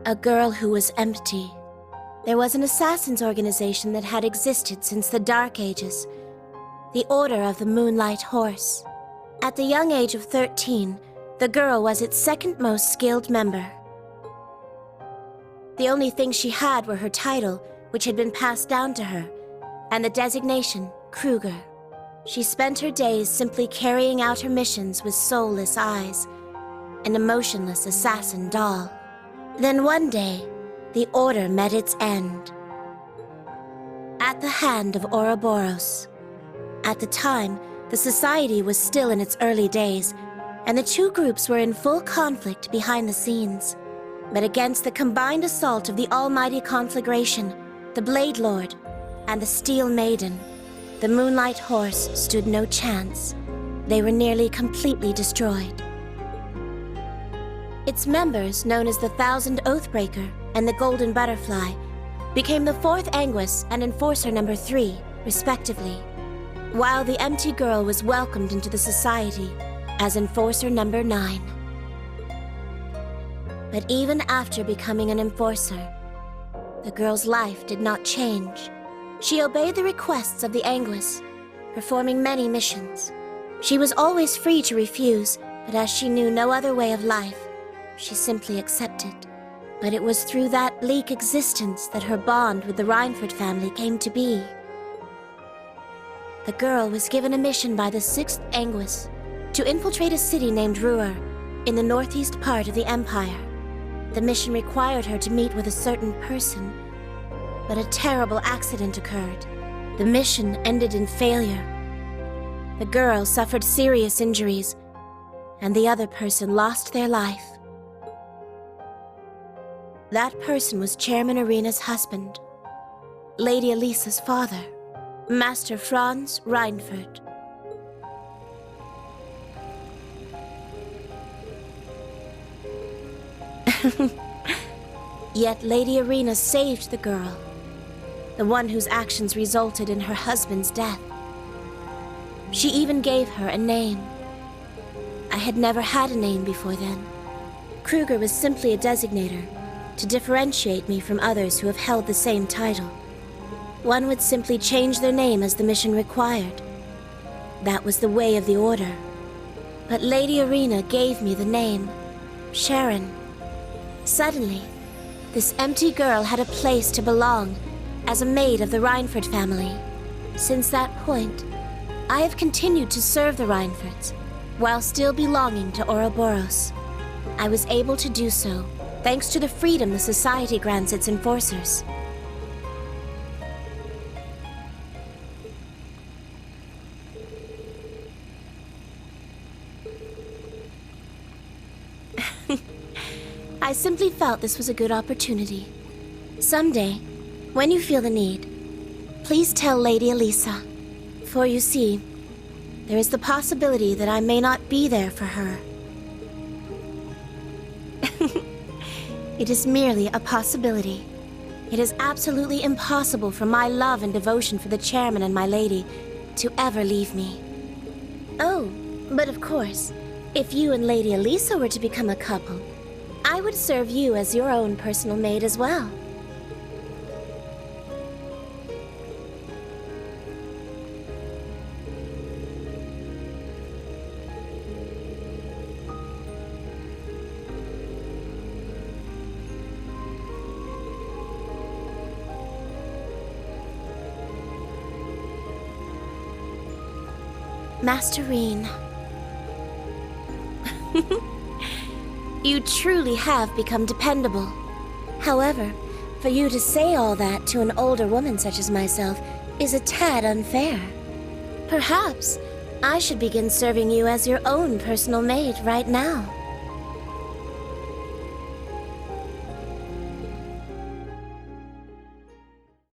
A girl who was empty. There was an assassins organization that had existed since the Dark Ages, the Order of the Moonlight Horse. At the young age of 13, the girl was its second most skilled member. The only thing she had were her title, which had been passed down to her, and the designation, Kreuger. She spent her days simply carrying out her missions with soulless eyes, an emotionless assassin doll. Then one day, the Order met its end. At the hand of Ouroboros. At the time, the society was still in its early days, and the two groups were in full conflict behind the scenes. But against the combined assault of the almighty conflagration, the Blade Lord, and the Steel Maiden, the Moonlight Horse stood no chance. They were nearly completely destroyed. Its members, known as the Thousand Oathbreaker and the Golden Butterfly, became the Fourth Anguis and Enforcer number 3, respectively, while the empty girl was welcomed into the society as Enforcer number 9. But even after becoming an Enforcer, the girl's life did not change. She obeyed the requests of the Anguis, performing many missions. She was always free to refuse, but as she knew no other way of life, she simply accepted. But it was through that bleak existence that her bond with the Reinford family came to be. The girl was given a mission by the 6th Anguis to infiltrate a city named Ruhr in the northeast part of the Empire. The mission required her to meet with a certain person, but a terrible accident occurred. The mission ended in failure. The girl suffered serious injuries, and the other person lost their life. That person was Chairman Irina's husband, Lady Elisa's father, Master Franz Reinford. Yet Lady Irina saved the girl, the one whose actions resulted in her husband's death. She even gave her a name. I had never had a name before then. Kreuger was simply a designator to differentiate me from others who have held the same title. One would simply change their name as the mission required. That was the way of the Order. But Lady Irina gave me the name, Sharon. Suddenly, this empty girl had a place to belong as a maid of the Reinford family. Since that point, I have continued to serve the Reinfords while still belonging to Ouroboros. I was able to do so thanks to the freedom the society grants its enforcers. I simply felt this was a good opportunity. Someday, when you feel the need, please tell Lady Elisa. For you see, there is the possibility that I may not be there for her. It is merely a possibility. It is absolutely impossible for my love and devotion for the chairman and my lady to ever leave me. Oh, but of course, if you and Lady Elisa were to become a couple, I would serve you as your own personal maid as well. Master Rean. You truly have become dependable. However, for you to say all that to an older woman such as myself is a tad unfair. Perhaps I should begin serving you as your own personal maid right now.